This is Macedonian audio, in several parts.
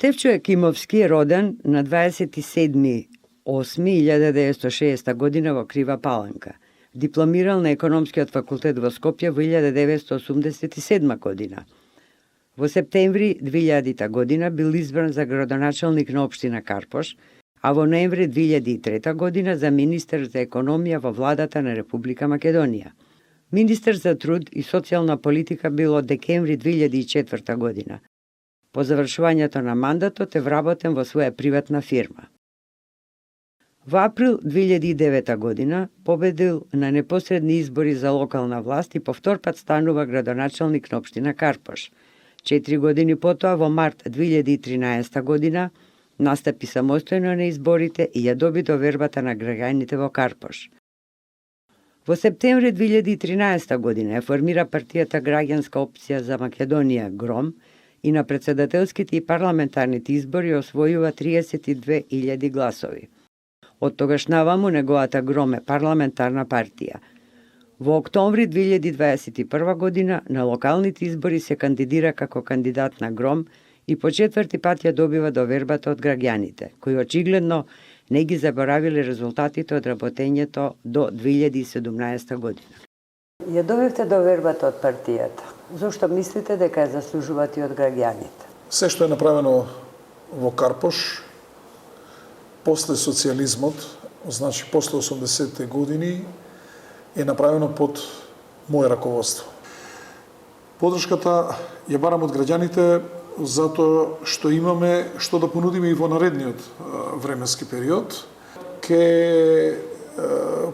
Севчо Екимовски е роден на 27.8.1960 година во Крива Паланка. Дипломирал на Економскиот факултет во Скопје во 1987 година. Во септември 2000 година бил избран за градоначалник на општина Карпош, а во ноември 2003 година за министер за економија во владата на Република Македонија. Министер за труд и социјална политика бил од декември 2004 година. По завршувањето на мандатот е вработен во своја приватна фирма. Во април 2009 година победил на непосредни избори за локална власт и повтор пат станува градоначалник на општина Карпош. 4 години потоа, во март 2013 година, настапи самостојно на изборите и ја доби довербата на граѓаните во Карпош. Во септември 2013 година ја формира партијата Граѓанска опција за Македонија ГРОМ и на председателските и парламентарните избори освојува 32.000 гласови. Од тогаш наваму неговата ГРОМ е парламентарна партија. Во октомври 2021 година на локалните избори се кандидира како кандидат на ГРОМ и по четврти пат ја добива довербата од граѓаните, кои очигледно не ги заборавиле резултатите од работењето до 2017 година. Ја добивте довербата од партијата. Зошто мислите дека ја заслужувате од граѓаните? Се што е направено во Карпош, после социјализмот, значи после 80-те години, е направено под моје раководство. Подршката ја барам од граѓаните затоа што имаме што да понудиме и во наредниот временски период. Ке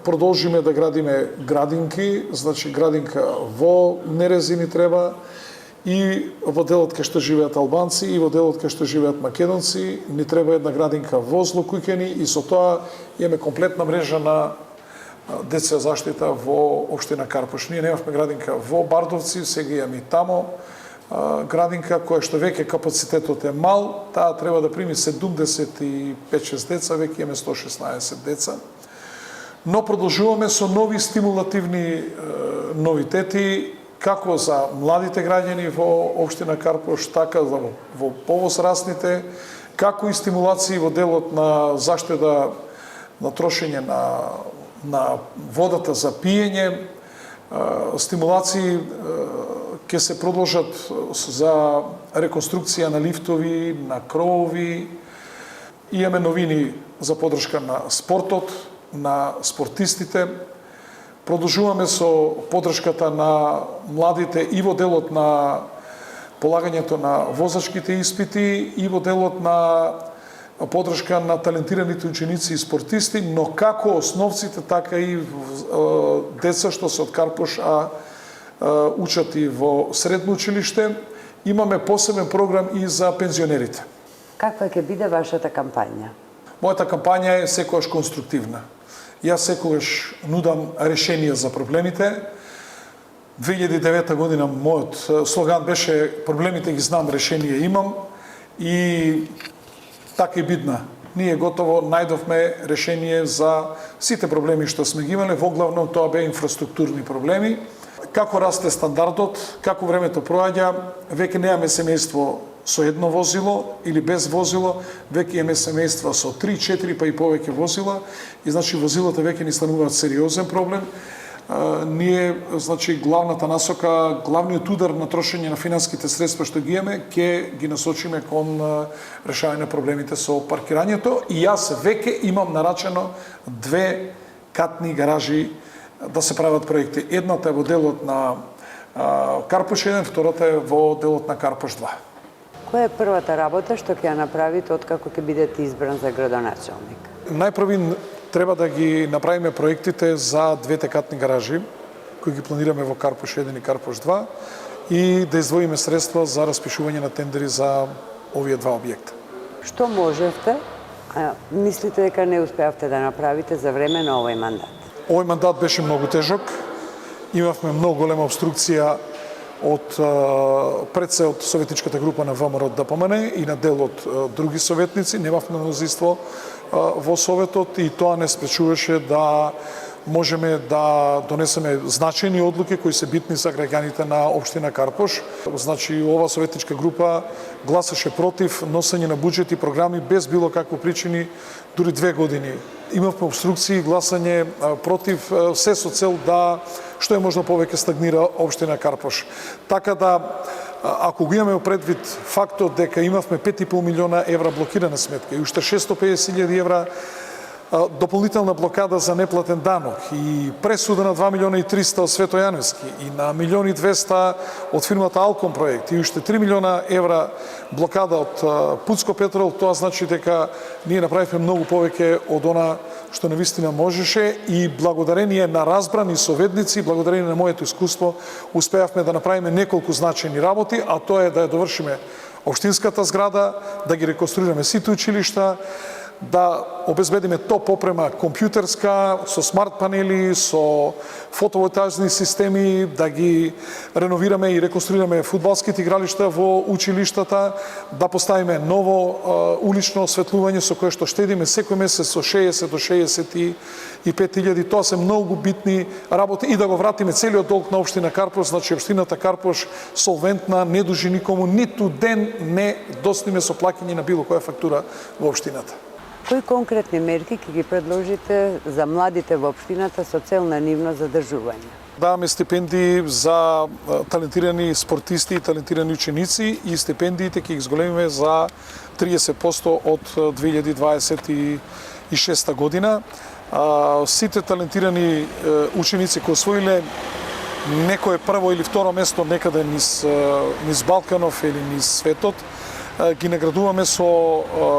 продолжиме да градиме градинки, значи градинка во Нерезини треба, и во делот кај што живеат албанци, и во делот кај што живеат македонци, ни треба една градинка во Злокуќани и со тоа имаме комплетна мрежа на деца заштита во општина Карпош. Ние немавме градинка во Бардовци, сега имаме и тамо градинка која што веќе капацитетот е мал, таа треба да прими 75-6 деца, веќе имаме 116 деца. Но продолжуваме со нови стимулативни новитети, како за младите граѓани во општина Карпош, така во повозрастните, како и стимулации во делот на заштеда на трошење на водата за пиење, стимулации ќе се продолжат за реконструкција на лифтови, на кровови. Имаме новини за поддршка на спортот, на спортистите. Продолжуваме со поддршката на младите и во делот на полагањето на возачките испити и во делот на поддршка на талентираните ученици и спортисти, но како основците, така и деца што се од Карпош, учат и во средно училиште. Имаме посебен програм и за пензионерите. Каква ќе биде вашата кампања? Мојата кампања е секогаш конструктивна. Јас секогаш нудам решенија за проблемите. 2009 година мојот слоган беше "Проблемите ги знам, решенија имам", и така и бидна. Ние готово најдовме решение за сите проблеми што сме ги имале, воглавно тоа беа инфраструктурни проблеми. Како расте стандардот, како времето проаѓа, веќе немаме семејство со едно возило или без возило, веќе имаме семејства со 3, 4 па и повеќе возила, и значи возилата веќе ни стануваат сериозен проблем. Ние, значи, главната насока, главниот удар на трошење на финанските средства што ги имаме, ќе ги насочиме кон решавање на проблемите со паркирањето, и јас веќе имам нарачено 2 катни гаражи да се прават проекти. Едната е во делот на Карпош 1, втората е во делот на Карпош 2. Која е првата работа што ќе ја направите откако ќе бидете избран за градоначалник? Најпрви треба да ги направиме проектите за 2 катни гаражи, кои ги планираме во Карпош 1 и Карпош 2, и да издвоиме средства за распишување на тендери за овие 2 објекта. Што можевте, мислите дека не успеавте да направите за време на овој мандат? Овој мандат беше многу тежок. Имавме многу голема обструкција пред се од советничката група на ВМРО ДПМН и на дел од други советници. Немавме мнозинство во Советот и тоа не спречуваше да можеме да донесеме значајни одлуки кои се битни за граѓаните на општина Карпош. Значи, ова советничка група гласаше против носење на буџет и програми без било какви причини дури 2 години. Имавме обструкции, гласање против, се со цел да што е можно повеќе стагнира општина Карпош. Така да, ако го имаме предвид фактот дека имавме 5,5 милиона евра блокирана сметка и уште 650.000 евра дополнителна блокада за неплатен данок и пресуда на 2 милиона и 300 од Свето Јаневски и на 1.200.000 од фирмата Алком проект и уште 3 милиона евра блокада од Пуцко Петрол, тоа значи дека ние направивме многу повеќе од она што навистина можеше и благодарение на разбрани советници, благодарение на моето искуство, успеавме да направиме неколку значајни работи, а тоа е да ја довршиме општинската зграда, да ги реконструираме сите училишта, да обезбедиме топ опрема компјутерска, со смарт панели, со фотоволтаични системи, да ги реновираме и реконструираме фудбалските игралишта во училиштата, да поставиме ново улично осветлување со кое што штедиме секој месец со 60 до 65.000. Тоа се многу битни работи и да го вратиме целиот долг на општина Карпош, значи општината Карпош солвентна, не дужи никому, ниту ден не достиме со плаќање на било која фактура во општината. Кои конкретни мерки ќе ги предложите за младите во општината со цел на нивно задржување? Даваме стипендии за талентирани спортисти и талентирани ученици и стипендиите ќе ги зголемиме за 30% од 2026 година. Сите талентирани ученици кои освоиле некое прво или второ место некаде низ Балканов или низ светот, ги наградуваме со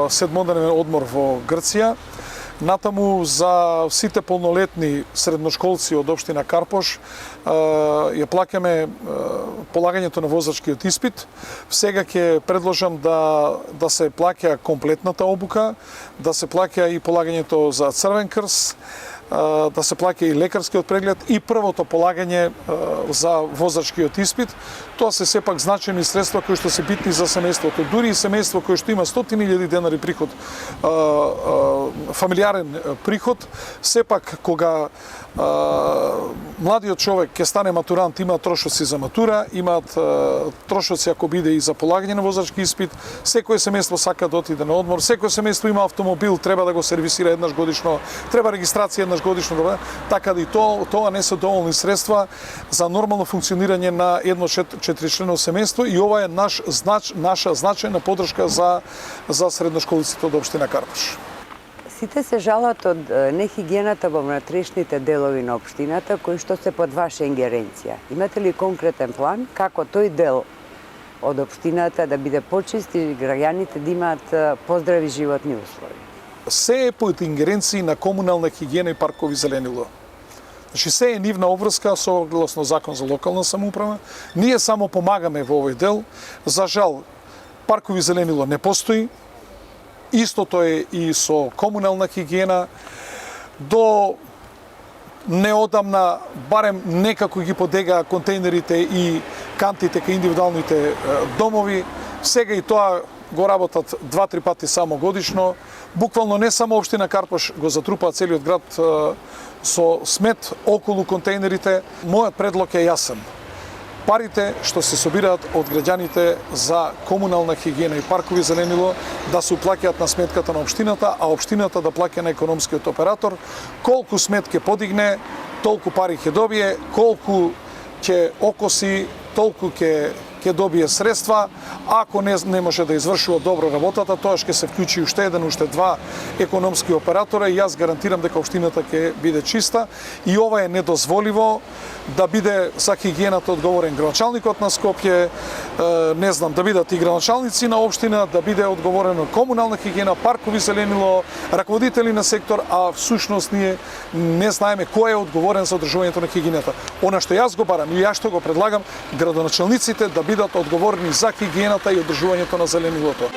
7-дневен одмор во Грција. Натаму за сите полнолетни средношколци од општина Карпош ја плаќаме полагањето на возачкиот испит. Сега ќе предложам да се плаќа комплетната обука, да се плаќа и полагањето за Црвен крст, да се плаќа и лекарскиот преглед и првото полагање за возачкиот испит. Тоа се сепак значајни средства кои што се битни за семејството. Дури и семејство кое што има 100.000 денари приход, фамилиарен приход, сепак кога младиот човек ќе стане матурант, има трошоци за матура, имаат трошоци ако биде и за полагање на возачки испит, секој семејство сака да отиде на одмор, секој семејство има автомобил, треба да го сервисира еднаш годишно, треба регистрација еднаш годишно, така да и тоа не се доволни средства за нормално функционирање на едно 4-члено семејство и ова е наша значајна подршка за средношколците од општина Карпош. Сите се жалат од нехигиената во внатрешните делови на општината, кои што се под ваша ингеренција. Имате ли конкретен план како тој дел од општината да биде почист и граѓаните да имаат поздрави животни услови? Се е под ингеренции на комунална хигиена и паркови зеленило. Значи, се е нивна обврска согласно закон за локална самоуправа. Ние само помагаме во овој дел. За жал, паркови зеленило не постои. Истото е и со комунална хигиена. До неодамна, барем некако ги подегаа контейнерите и кантите кај индивидуалните домови. Сега и тоа го работат 2-3 пати само годишно. Буквално не само општина Карпош го затрупаа целиот град со смет околу контейнерите. Мојот предлог е јасен. Парите што се собираат од граѓаните за комунална хигиена и паркови зеленило да се уплаќаат на сметката на општината, а општината да плаќа на економскиот оператор. Колку смет ќе подигне, толку пари ќе добие, колку ќе окоси, толку ќе добие средства. Ако не може да извршува добро работата, тоа ќе се вклучи уште еден, уште два економски оператора и јас гарантирам дека општината ќе биде чиста и ова е недозволиво да биде за хигиената одговорен градоначалникот на Скопје, не знам, да бидат и градоначалници на општина, да биде одговорено комунална хигиена, паркови зеленило, раководители на сектор, а всушност ние не знаеме кој е одговорен за одржувањето на хигиената. Она што јас го барам и јас што го предлагам, градоначалниците да бидат одговорни за хигиената и одржувањето на зеленилото.